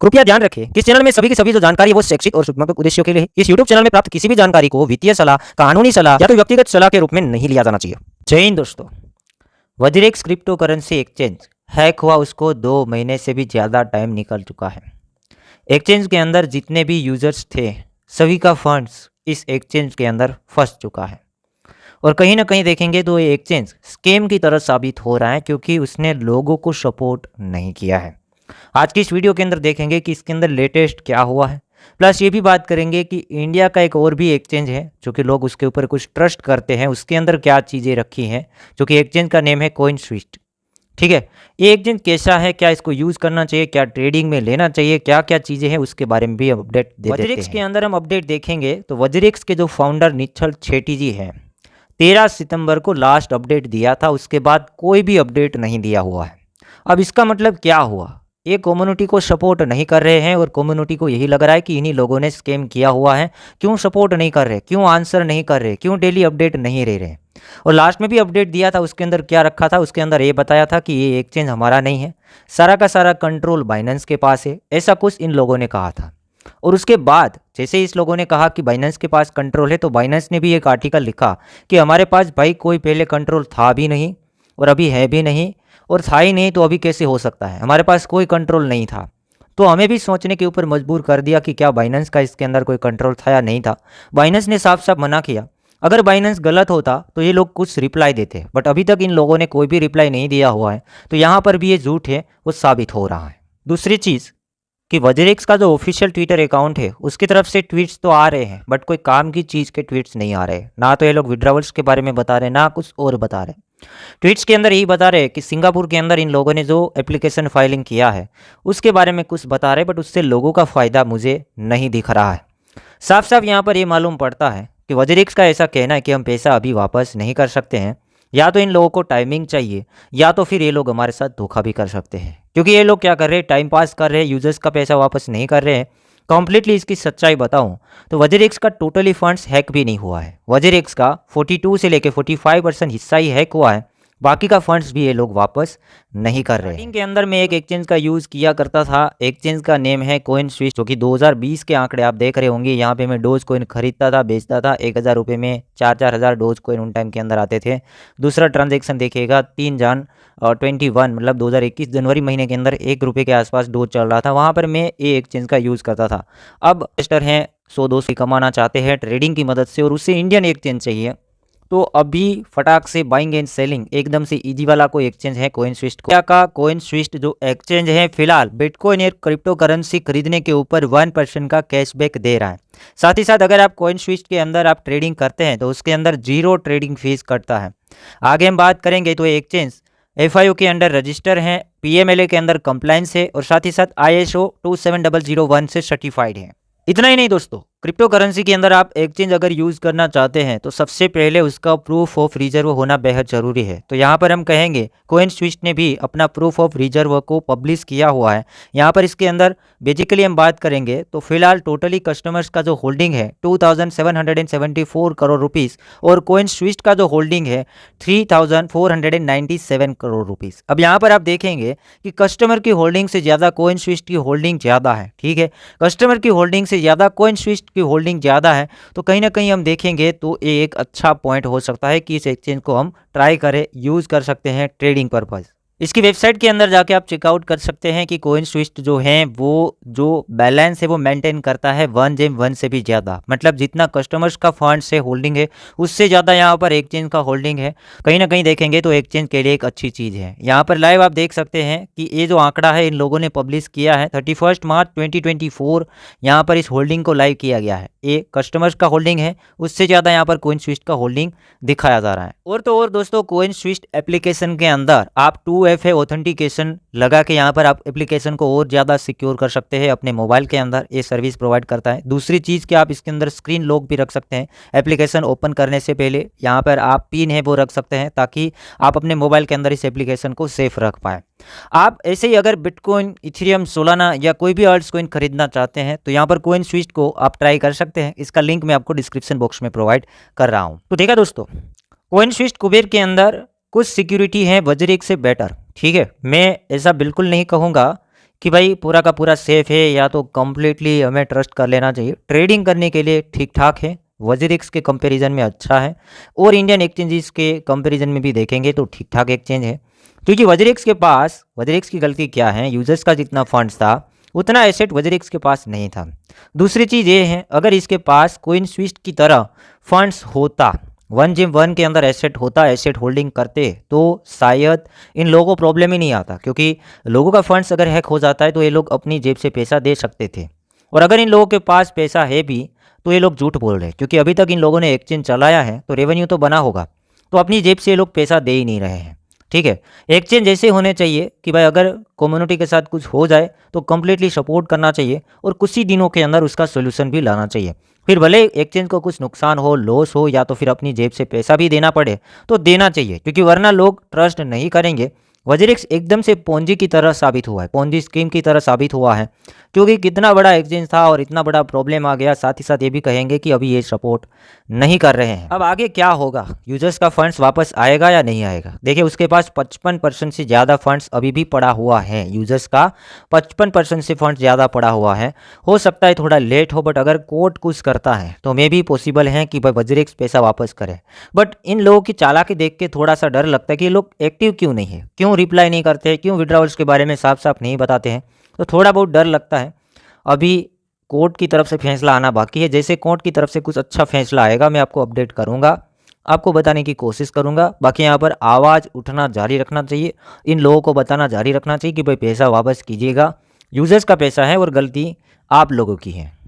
कृपया ध्यान रखें कि इस चैनल में सभी की सभी जो जानकारी है वो शैक्षिक और सूचनात्मक उद्देश्यों के लिए है। इस यूट्यूब चैनल में प्राप्त किसी भी जानकारी को वित्तीय सलाह, कानूनी सलाह या तो व्यक्तिगत सलाह के रूप में नहीं लिया जाना चाहिए। जय हिंद दोस्तों। वज्रेक्स क्रिप्टो करेंसी एक्सचेंज हैक हुआ उसको 2 महीने से भी ज़्यादा टाइम निकल चुका है। एक्सचेंज के अंदर जितने भी यूजर्स थे सभी का फंड्स इस एक्सचेंज के अंदर फंस चुका है और कहीं ना कहीं देखेंगे तो ये एक्सचेंज स्कैम की तरह साबित हो रहा है क्योंकि उसने लोगों को सपोर्ट नहीं किया है। आज की इस वीडियो के अंदर देखेंगे कि इसके अंदर लेटेस्ट क्या हुआ है, प्लस ये भी बात करेंगे कि इंडिया का एक और भी एक्सचेंज है जो कि लोग उसके ऊपर कुछ ट्रस्ट करते हैं, उसके अंदर क्या चीज़ें रखी हैं, जो कि एक्सचेंज का नेम है कॉइन स्विफ्ट। ठीक है, ये एक्सचेंज कैसा है, क्या इसको यूज़ करना चाहिए, क्या ट्रेडिंग में लेना चाहिए, क्या क्या चीज़ें हैं, उसके बारे में भी अपडेट दे देते हैं। वज्रेक्स के अंदर हम अपडेट देखेंगे तो वज्रेक्स के जो फाउंडर निश्चल शेट्टी जी हैं 13 सितंबर को लास्ट अपडेट दिया था, उसके बाद कोई भी अपडेट नहीं दिया हुआ है। अब इसका मतलब क्या हुआ, ये कम्युनिटी को सपोर्ट नहीं कर रहे हैं और कम्युनिटी को यही लग रहा है कि इन्हीं लोगों ने स्कैम किया हुआ है। क्यों सपोर्ट नहीं कर रहे, क्यों आंसर नहीं कर रहे, क्यों डेली अपडेट नहीं दे रहे। और लास्ट में भी अपडेट दिया था, उसके अंदर क्या रखा था, उसके अंदर ये बताया था कि ये एक्सचेंज हमारा नहीं है, सारा का सारा कंट्रोल बाइनेंस के पास है, ऐसा कुछ इन लोगों ने कहा था। और उसके बाद जैसे ही इस लोगों ने कहा कि बाइनेंस के पास कंट्रोल है तो बाइनेंस ने भी एक आर्टिकल लिखा कि हमारे पास भाई कोई पहले कंट्रोल था भी नहीं और अभी है भी नहीं, और था ही नहीं तो अभी कैसे हो सकता है, हमारे पास कोई कंट्रोल नहीं था। तो हमें भी सोचने के ऊपर मजबूर कर दिया कि क्या बाइनेंस का इसके अंदर कोई कंट्रोल था या नहीं था। बाइनेंस ने साफ साफ मना किया। अगर बाइनेंस गलत होता तो ये लोग कुछ रिप्लाई देते, बट अभी तक इन लोगों ने कोई भी रिप्लाई नहीं दिया हुआ है, तो यहाँ पर भी ये झूठ है वो साबित हो रहा है। दूसरी चीज़ कि वज्रेक्स का जो ऑफिशियल ट्विटर अकाउंट है उसकी तरफ से ट्वीट्स तो आ रहे हैं, बट कोई काम की चीज़ के ट्वीट्स नहीं आ रहे। ना तो ये लोग विड्रॉवल्स के बारे में बता रहे, ना कुछ और बता रहे। ट्वीट्स के अंदर यही बता रहे कि सिंगापुर के अंदर इन लोगों ने जो एप्लीकेशन फाइलिंग किया है उसके बारे में कुछ बता रहे, बट उससे लोगों का फ़ायदा मुझे नहीं दिख रहा है। साफ साफ यहाँ पर ये मालूम पड़ता है कि वज्रेक्स का ऐसा कहना है कि हम पैसा अभी वापस नहीं कर सकते हैं, या तो इन लोगों को टाइमिंग चाहिए या तो फिर ये लोग हमारे साथ धोखा भी कर सकते हैं। क्योंकि ये लोग क्या कर रहे हैं, टाइम पास कर रहे हैं, यूजर्स का पैसा वापस नहीं कर रहे हैं। कम्प्लीटली इसकी सच्चाई बताऊं तो वज्रेक्स का टोटली फंड्स हैक भी नहीं हुआ है। वज्रेक्स का 42 से लेके 45% हिस्सा ही हैक हुआ है, बाकी का फंड्स भी ये लोग वापस नहीं कर रहे हैं। के अंदर मैं एक एक्सचेंज का यूज़ किया करता था, एक्सचेंज का नेम है कॉइन स्विफ्ट, जो कि 2020 के आंकड़े आप देख रहे होंगे। यहाँ पे मैं डोज कॉइन खरीदता था, बेचता था। 1000 रुपये में 4-4 हज़ार डोज कॉइन उन टाइम के अंदर आते थे। दूसरा ट्रांजेक्शन देखिएगा 3 जन और 21 मतलब 2021 जनवरी महीने के अंदर 1 रुपये के आसपास डोज चल रहा था, वहाँ पर मैं ये एक्सचेंज का यूज़ करता था। अब इन्वेस्टर हैं 100-200 कमाना चाहते हैं ट्रेडिंग की मदद से और उससे इंडियन एक्सचेंज चाहिए, तो अभी फटाक से बाइंग एंड सेलिंग एकदम से इजी वाला कोई एक्सचेंज है कॉइन स्विफ्ट का। कॉइन स्विफ्ट जो एक्सचेंज है फिलहाल बिटकॉइन और क्रिप्टो करेंसी खरीदने के ऊपर 1% का कैशबैक दे रहा है। साथ ही साथ अगर आप कॉइन स्विफ्ट के अंदर आप ट्रेडिंग करते हैं तो उसके अंदर 0 ट्रेडिंग फीस कटता है। आगे हम बात करेंगे तो एक्सचेंज FIO के अंडर रजिस्टर हैं, PMLA के अंदर कंप्लायंस है और साथ ही साथ ISO 27001 से सर्टिफाइड है। इतना ही नहीं दोस्तों, क्रिप्टो करेंसी के अंदर आप एक्सचेंज अगर यूज़ करना चाहते हैं तो सबसे पहले उसका प्रूफ ऑफ रिजर्व होना बेहद ज़रूरी है। तो यहाँ पर हम कहेंगे कॉइन स्विफ्ट ने भी अपना प्रूफ ऑफ रिजर्व को पब्लिश किया हुआ है। यहाँ पर इसके अंदर बेसिकली हम बात करेंगे तो फिलहाल टोटली कस्टमर्स का जो होल्डिंग है 2774 करोड़ रुपीज़ और कॉइन स्विफ्ट का जो होल्डिंग है 3497 करोड़ रुपीज़। अब यहाँ पर आप देखेंगे कि कस्टमर की होल्डिंग से ज़्यादा कॉइन स्विफ्ट की होल्डिंग ज़्यादा है। ठीक है, कस्टमर की होल्डिंग से ज़्यादा कॉइन स्विफ्ट की होल्डिंग ज़्यादा है, तो कहीं ना कहीं हम देखेंगे तो ये एक अच्छा पॉइंट हो सकता है कि इस एक्सचेंज को हम ट्राई करें, यूज़ कर सकते हैं ट्रेडिंग पर्पज़। इसकी वेबसाइट के अंदर जाके आप चेकआउट कर सकते हैं कि कॉइन स्विफ्ट जो है वो जो बैलेंस है वो मेंटेन करता है 1/1 से भी ज़्यादा, मतलब जितना कस्टमर्स का फंड से होल्डिंग है उससे ज़्यादा यहाँ पर एक्सचेंज का होल्डिंग है। कहीं ना कहीं देखेंगे तो एक्सचेंज के लिए एक अच्छी चीज़ है। यहाँ पर लाइव आप देख सकते हैं कि ये जो आंकड़ा है इन लोगों ने पब्लिश किया है 31 मार्च 2024, यहाँ पर इस होल्डिंग को लाइव किया गया है। ये कस्टमर्स का होल्डिंग है, उससे ज़्यादा यहाँ पर कॉइन स्विफ्ट का होल्डिंग दिखाया जा रहा है। और तो और दोस्तों, कॉइन स्विफ्ट एप्लीकेशन के अंदर आप 2FA ऑथेंटिकेशन लगा के यहाँ पर आप एप्लीकेशन को और ज़्यादा सिक्योर कर सकते हैं अपने मोबाइल के अंदर, ये सर्विस प्रोवाइड करता है। दूसरी चीज़ कि आप इसके अंदर स्क्रीन लॉक भी रख सकते हैं एप्लीकेशन ओपन करने से पहले। यहाँ पर आप पिन है वो रख सकते हैं ताकि आप अपने मोबाइल के अंदर इस एप्लीकेशन को सेफ रख पाएँ। आप ऐसे ही अगर बिटकॉइन, इथेरियम, सोलाना या कोई भी अल्ट्स कॉइन खरीदना चाहते हैं तो यहाँ पर कॉइन स्विफ्ट को आप ट्राई कर सकते हैं। इसका लिंक मैं आपको डिस्क्रिप्शन बॉक्स में प्रोवाइड कर रहा हूँ। तो देखा दोस्तों, कॉइन स्विफ्ट कुबेर के अंदर कुछ सिक्योरिटी है वज्रेक्स से बेटर। ठीक है, मैं ऐसा बिल्कुल नहीं कहूँगा कि भाई पूरा का पूरा सेफ है या तो कम्प्लीटली हमें ट्रस्ट कर लेना चाहिए। ट्रेडिंग करने के लिए ठीक ठाक है, वजीरिक्स के कंपैरिजन में अच्छा है, और इंडियन एक्सचेंजेस के कंपैरिजन में भी देखेंगे तो ठीक ठाक एक्सचेंज है। क्योंकि वजीरिक्स की गलती क्या है, यूजर्स का जितना फंड्स था उतना एसेट वजीरिक्स के पास नहीं था। दूसरी चीज़ ये है, अगर इसके पास कोइन स्विफ्ट की तरह फंड्स होता, 1Gem1 के अंदर एसेट होता, एसेट होल्डिंग करते, तो शायद इन लोगों को प्रॉब्लम ही नहीं आता। क्योंकि लोगों का फंड्स अगर हैक हो जाता है तो ये लोग अपनी जेब से पैसा दे सकते थे, और अगर इन लोगों के पास पैसा है भी तो ये लोग झूठ बोल रहे हैं। क्योंकि अभी तक इन लोगों ने एक्सचेंज चलाया है तो रेवेन्यू तो बना होगा, तो अपनी जेब से ये लोग पैसा दे ही नहीं रहे हैं। ठीक है, एक्सचेंज ऐसे होने चाहिए कि भाई अगर कम्युनिटी के साथ कुछ हो जाए तो कम्प्लीटली सपोर्ट करना चाहिए, और कुछ ही दिनों के अंदर उसका सोल्यूशन भी लाना चाहिए। फिर भले एक्सचेंज को कुछ नुकसान हो, लॉस हो, या तो फिर अपनी जेब से पैसा भी देना पड़े तो देना चाहिए, क्योंकि वरना लोग ट्रस्ट नहीं करेंगे। वजीरिक्स एकदम से पोंजी की तरह साबित हुआ है, पोंजी स्कीम की तरह साबित हुआ है, क्योंकि कितना बड़ा एक्सचेंज था और इतना बड़ा प्रॉब्लम आ गया। साथ ही साथ ये भी कहेंगे कि अभी ये सपोर्ट नहीं कर रहे हैं। अब आगे क्या होगा, यूजर्स का फंड्स वापस आएगा या नहीं आएगा? देखिए, उसके पास 55% से ज़्यादा फंड्स अभी भी पड़ा हुआ है। यूजर्स का 55% से फंड्स ज़्यादा पड़ा हुआ है। हो सकता है थोड़ा लेट हो, बट अगर कोर्ट कुछ करता है तो मे भी पॉसिबल है कि भाई वजीरिक्स पैसा वापस करे। बट इन लोगों की चालाकी देख के थोड़ा सा डर लगता है कि ये लोग एक्टिव क्यों नहीं है, क्यों रिप्लाई नहीं करते हैं, क्यों विड्रॉल्स के बारे में साफ साफ नहीं बताते हैं। तो थोड़ा बहुत डर लगता है। अभी कोर्ट की तरफ से फैसला आना बाकी है। जैसे कोर्ट की तरफ से कुछ अच्छा फैसला आएगा मैं आपको अपडेट करूंगा, आपको बताने की कोशिश करूंगा। बाकी यहाँ पर आवाज़ उठना जारी रखना चाहिए, इन लोगों को बताना जारी रखना चाहिए कि भाई पैसा वापस कीजिएगा, यूजर्स का पैसा है और गलती आप लोगों की है।